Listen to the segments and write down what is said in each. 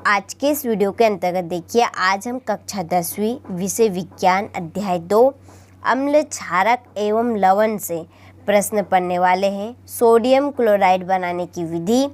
आज के इस वीडियो के अंतर्गत देखिए, आज हम कक्षा 10वीं विषय विज्ञान अध्याय 2 अम्ल क्षारक एवं लवण से प्रश्न पढ़ने वाले हैं। सोडियम क्लोराइड बनाने की विधि,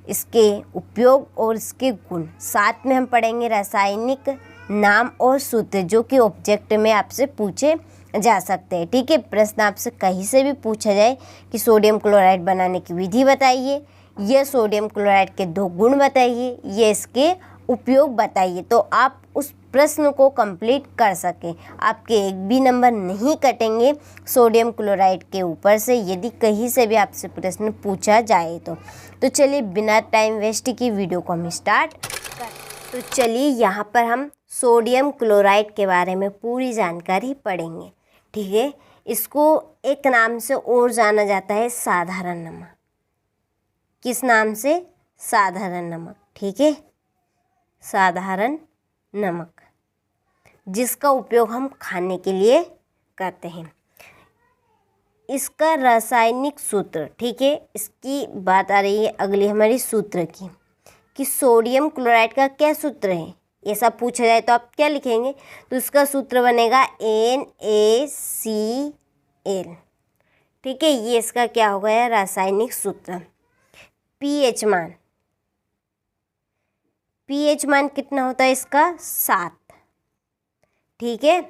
इसके उपयोग और इसके गुण, साथ में हम पढ़ेंगे रासायनिक नाम और सूत्र जो कि ऑब्जेक्ट में आपसे पूछे जा सकते हैं। ठीक है, प्रश्न आपसे कहीं से भी पूछा जाए कि सोडियम क्लोराइड बनाने की विधि बताइए, यह सोडियम क्लोराइड के 2 गुण बताइए, ये इसके उपयोग बताइए, तो आप उस प्रश्न को कंप्लीट कर सकें। आपके एक भी नंबर नहीं कटेंगे सोडियम क्लोराइड के ऊपर से यदि कहीं से भी आपसे प्रश्न पूछा जाए तो चलिए बिना टाइम वेस्ट की वीडियो को हम स्टार्ट कर। तो चलिए यहाँ पर हम सोडियम क्लोराइड के बारे में पूरी जानकारी पढ़ेंगे। ठीक है, इसको एक नाम से और जाना जाता है, साधारण नमक। किस नाम से? साधारण नमक। ठीक है, साधारण नमक, जिसका उपयोग हम खाने के लिए करते हैं। इसका रासायनिक सूत्र, ठीक है, इसकी बात आ रही है अगली हमारी सूत्र की, कि सोडियम क्लोराइड का क्या सूत्र है। ये सब पूछा जाए तो आप क्या लिखेंगे? तो इसका सूत्र बनेगा NaCl। ठीक है, ये इसका क्या हो गया? रासायनिक सूत्र। पीएच मान कितना होता है इसका? 7। ठीक है,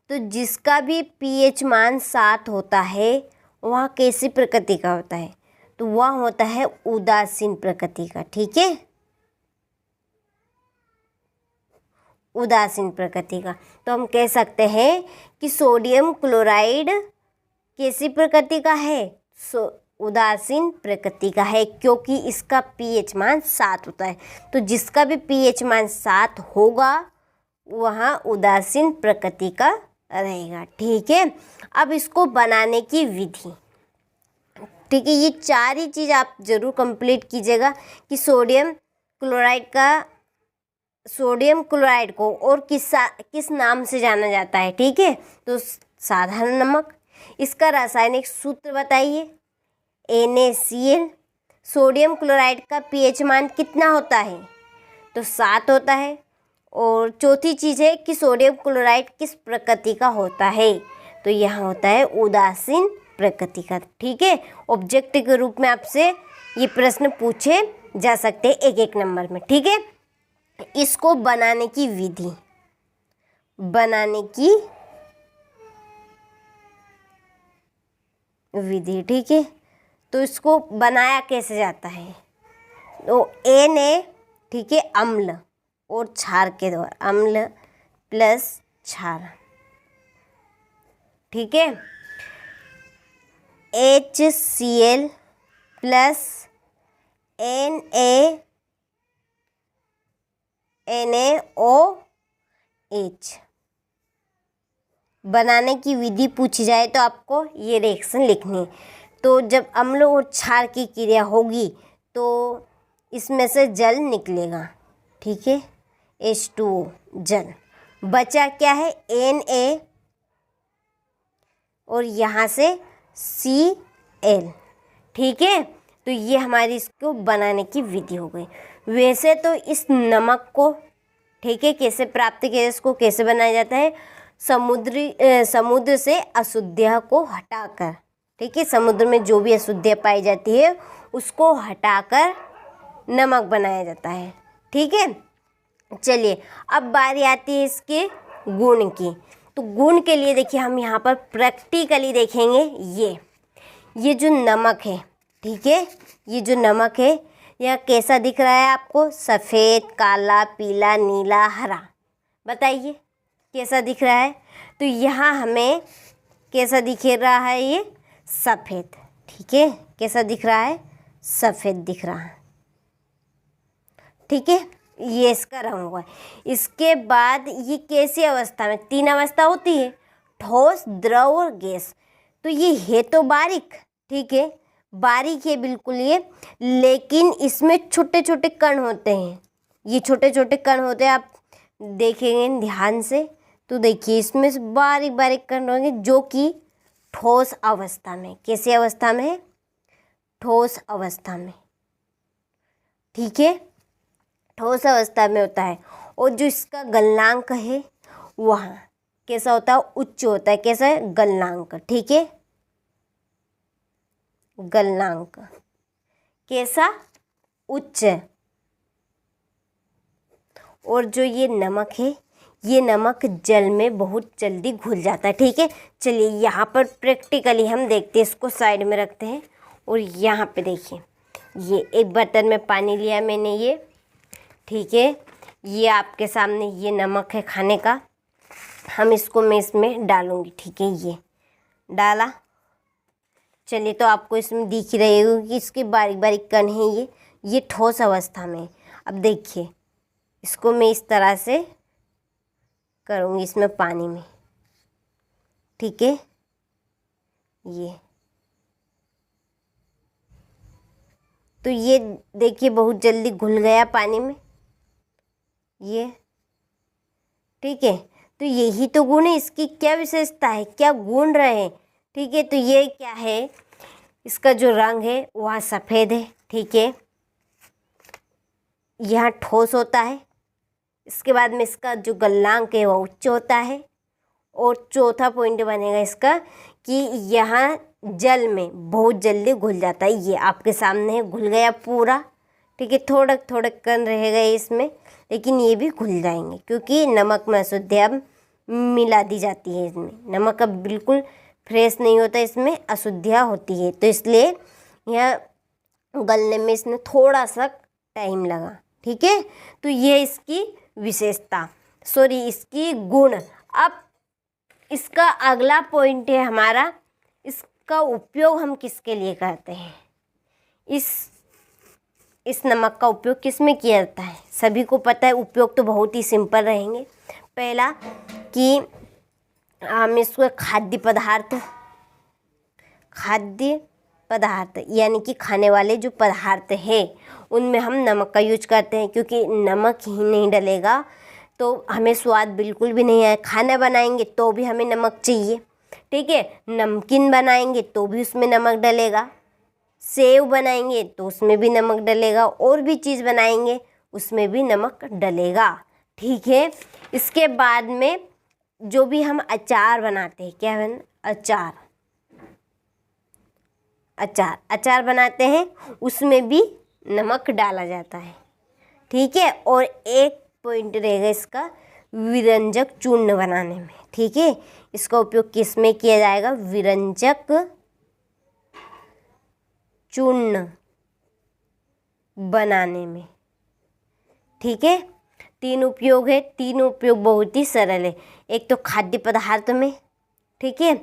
तो जिसका भी पीएच मान 7 होता है वह कैसी प्रकृति का होता है? तो वह होता है उदासीन प्रकृति का। ठीक है, उदासीन प्रकृति का। तो हम कह सकते हैं कि सोडियम क्लोराइड कैसी प्रकृति का है? उदासीन प्रकृति का है, क्योंकि इसका पीएच मान 7 होता है। तो जिसका भी पीएच मान 7 होगा वह उदासीन प्रकृति का रहेगा। ठीक है, अब इसको बनाने की विधि, ठीक है, ये 4 ही चीज़ आप जरूर कंप्लीट कीजिएगा कि सोडियम क्लोराइड को और किस नाम से जाना जाता है। ठीक है, तो साधारण नमक, इसका रासायनिक सूत्र बताइए NaCl। सोडियम क्लोराइड का पीएच मान कितना होता है? तो 7 होता है। और चौथी चीज़ है कि सोडियम क्लोराइड किस प्रकृति का होता है? तो यहाँ होता है उदासीन प्रकृति का। ठीक है, ऑब्जेक्ट के रूप में आपसे ये प्रश्न पूछे जा सकते हैं एक नंबर में। ठीक है, इसको बनाने की विधि, ठीक है, तो इसको बनाया कैसे जाता है? तो Na, ठीक है, अम्ल और क्षार के द्वारा, अम्ल प्लस क्षार। ठीक है, HCl प्लस NaOH। बनाने की विधि पूछी जाए तो आपको ये रिएक्शन लिखनी है। तो जब अम्ल और क्षार की क्रिया होगी तो इसमें से जल निकलेगा। ठीक है, H2O जल। बचा क्या है? Na और यहाँ से Cl। ठीक है, तो ये हमारी इसको बनाने की विधि हो गई। वैसे तो इस नमक को, ठीक है, कैसे प्राप्त किया, इसको कैसे बनाया जाता है? समुद्र से अशुद्धियाँ को हटाकर, ठीक है, समुद्र में जो भी अशुद्धियाँ पाई जाती है उसको हटाकर नमक बनाया जाता है। ठीक है, चलिए अब बारी आती है इसके गुण की। तो गुण के लिए देखिए हम यहाँ पर प्रैक्टिकली देखेंगे। ये जो नमक है, ठीक है, ये जो नमक है यह कैसा दिख रहा है आपको? सफ़ेद, काला, पीला, नीला, हरा। बताइए कैसा दिख रहा है? तो यहाँ हमें कैसा दिख रहा है? ये सफ़ेद। ठीक है, कैसा दिख रहा है? सफ़ेद दिख रहा है। ठीक है, ये इसका रंग हुआ है। इसके बाद ये कैसी अवस्था में? 3 अवस्था होती है, ठोस, द्रव और गैस। तो ये है तो बारीक, ठीक है, बारीक है बिल्कुल ये, लेकिन इसमें छोटे छोटे कण होते हैं। ये छोटे छोटे कण होते हैं, आप देखेंगे ध्यान से तो देखिए इसमें से बारीक बारीक कण होंगे जो कि ठोस अवस्था में। कैसी अवस्था में है? ठोस अवस्था में। ठीक है, ठोस अवस्था में होता है। और जो इसका गलनांक है वहाँ कैसा होता है, उच्च होता है। कैसा है, गलनांक। ठीक है, गलनांक कैसा, उच्च। और जो ये नमक है, ये नमक जल में बहुत जल्दी घुल जाता है। ठीक है, चलिए यहाँ पर प्रैक्टिकली हम देखते हैं, इसको साइड में रखते हैं। और यहाँ पे देखिए, ये एक बर्तन में पानी लिया मैंने ये। ठीक है, ये आपके सामने ये नमक है खाने का, हम इसको मैं इसमें डालूँगी। ठीक है, ये डाला। चलिए, तो आपको इसमें दिख रही होगी कि इसके बारीक बारीक कण हैं, ये ठोस अवस्था में। अब देखिए, इसको मैं इस तरह से करूँगी इसमें पानी में। ठीक है, ये तो ये देखिए बहुत जल्दी घुल गया पानी में ये। ठीक है, तो यही तो गुण है, इसकी क्या विशेषता है, क्या गुण रहे। ठीक है, तो ये क्या है, इसका जो रंग है वह सफ़ेद है। ठीक है, यहाँ ठोस होता है। इसके बाद में इसका जो गलनांक है वह उच्च होता है। और चौथा पॉइंट बनेगा इसका कि यहाँ जल में बहुत जल्दी घुल जाता है। ये आपके सामने है, घुल गया पूरा। ठीक है, थोड़ा थोड़ा कण रह गए इसमें, लेकिन ये भी घुल जाएंगे क्योंकि नमक में अशुद्धियाँ मिला दी जाती है। इसमें नमक अब बिल्कुल फ्रेश नहीं होता, इसमें अशुद्धियाँ होती है, तो इसलिए यह गलने में इसमें थोड़ा सा टाइम लगा। ठीक है, तो ये इसकी विशेषता, इसकी गुण। अब इसका अगला पॉइंट है हमारा, इसका उपयोग हम किसके लिए करते हैं। इस नमक का उपयोग किस में किया जाता है, सभी को पता है। उपयोग तो बहुत ही सिंपल रहेंगे। पहला कि हम इसको खाद्य पदार्थ यानी कि खाने वाले जो पदार्थ है उनमें हम नमक का यूज करते हैं, क्योंकि नमक ही नहीं डलेगा तो हमें स्वाद बिल्कुल भी नहीं आए। खाना बनाएंगे तो भी हमें नमक चाहिए। ठीक है, नमकीन बनाएंगे तो भी उसमें नमक डलेगा, सेव बनाएंगे तो उसमें भी नमक डलेगा, और भी चीज़ बनाएंगे उसमें भी नमक डलेगा। ठीक है, इसके बाद में जो भी हम अचार बनाते हैं, क्या बन अचार बनाते हैं, उसमें भी नमक डाला जाता है। ठीक है, और एक पॉइंट रहेगा इसका विरंजक चूर्ण बनाने में। ठीक है, इसका उपयोग किस में किया जाएगा, विरंजक चूर्ण बनाने में। ठीक है, 3 उपयोग है, 3 उपयोग बहुत ही सरल है। एक तो खाद्य पदार्थ में, ठीक है,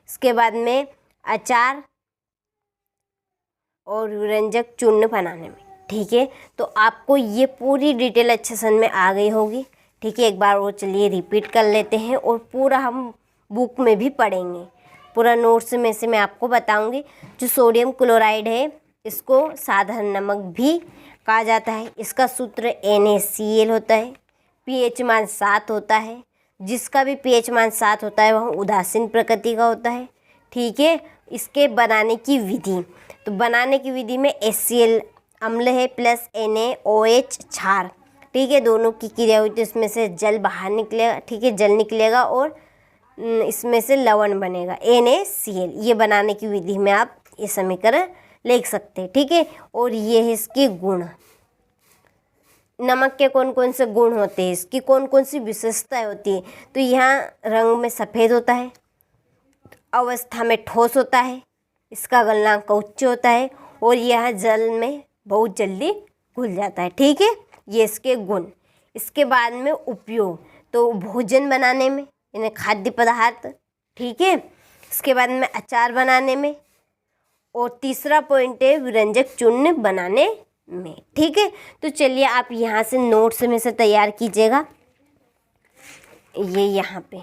इसके बाद में अचार और व्यंजक चूर्ण बनाने में। ठीक है, तो आपको ये पूरी डिटेल अच्छे समझ में आ गई होगी। ठीक है, एक बार वो चलिए रिपीट कर लेते हैं और पूरा हम बुक में भी पढ़ेंगे। पूरा नोट्स में से मैं आपको बताऊंगी। जो सोडियम क्लोराइड है इसको साधारण नमक भी कहा जाता है। इसका सूत्र NaCl होता है। pH मान 7 होता है। जिसका भी pH मान 7 होता है वह उदासीन प्रकृति का होता है। ठीक है, इसके बनाने की विधि, तो बनाने की विधि में HCl अम्ल है प्लस NaOH क्षार। ठीक है, दोनों की क्रिया हुई तो इसमें से जल बाहर निकलेगा। ठीक है, जल निकलेगा और इसमें से लवण बनेगा NaCl। ये बनाने की विधि में आप ये समीकरण लिख सकते हैं। ठीक है, और ये है इसके गुण। नमक के कौन कौन से गुण होते हैं, इसकी कौन कौन सी विशेषताएं होती है, तो यहाँ रंग में सफ़ेद होता है, अवस्था में ठोस होता है, इसका गलनांक उच्च होता है और यह जल में बहुत जल्दी घुल जाता है। ठीक है, ये इसके गुण। इसके बाद में उपयोग, तो भोजन बनाने में यानी खाद्य पदार्थ। ठीक है, इसके बाद में अचार बनाने में, और तीसरा पॉइंट है व्यंजक चूर्ण बनाने में। ठीक है, तो चलिए आप यहाँ से नोट्स में से तैयार कीजिएगा, ये यहाँ पे।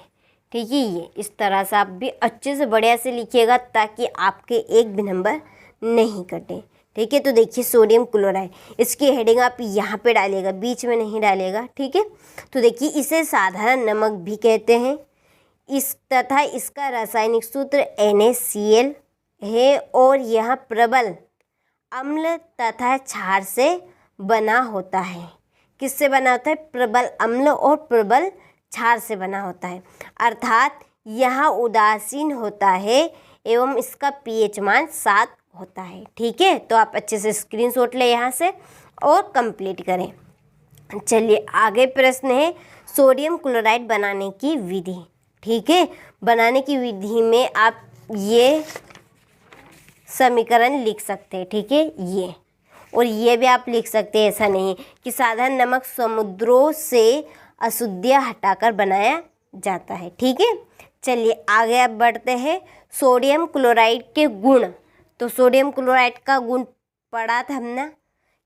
ठीक है, ये इस तरह से आप भी अच्छे से बढ़िया से लिखिएगा ताकि आपके एक भी नंबर नहीं कटे। ठीक है, तो देखिए सोडियम क्लोराइड, इसकी हेडिंग आप यहाँ पे डालिएगा, बीच में नहीं डालिएगा। ठीक है, तो देखिए इसे साधारण नमक भी कहते हैं। तथा इसका रासायनिक सूत्र NaCl है और यह प्रबल अम्ल तथा क्षार से बना होता है। किससे बना होता है? प्रबल अम्ल और प्रबल क्षार से बना होता है। अर्थात यह उदासीन होता है एवं इसका पीएच मान 7 होता है। ठीक है, तो आप अच्छे से स्क्रीनशॉट ले यहाँ से और कंप्लीट करें। चलिए आगे प्रश्न है सोडियम क्लोराइड बनाने की विधि। ठीक है, बनाने की विधि में आप ये समीकरण लिख सकते हैं। ठीक है, ये और ये भी आप लिख सकते हैं। ऐसा नहीं कि साधारण नमक समुद्रों से अशुद्धियाँ हटाकर बनाया जाता है। ठीक है, चलिए आगे अब बढ़ते हैं। सोडियम क्लोराइड के गुण। तो सोडियम क्लोराइड का गुण पढ़ा था हमने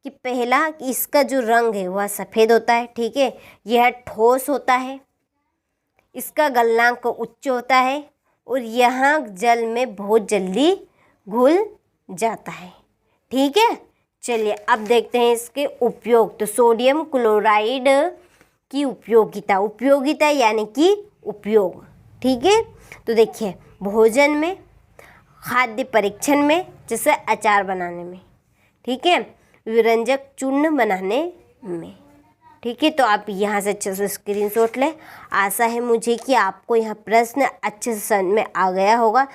कि पहला कि इसका जो रंग है वह सफ़ेद होता है। ठीक है, यह ठोस होता है, इसका गलनांक उच्च होता है और यह जल में बहुत जल्दी घुल जाता है। ठीक है, चलिए अब देखते हैं इसके उपयोग। तो सोडियम क्लोराइड की उपयोगिता यानी कि उपयोग। ठीक है, तो देखिए भोजन में, खाद्य परीक्षण में, जैसे अचार बनाने में। ठीक है, व्यंजक चूर्ण बनाने में। ठीक है, तो आप यहाँ से अच्छे से स्क्रीनशॉट लें। आशा है मुझे कि आपको यह प्रश्न अच्छे से समझ में आ गया होगा।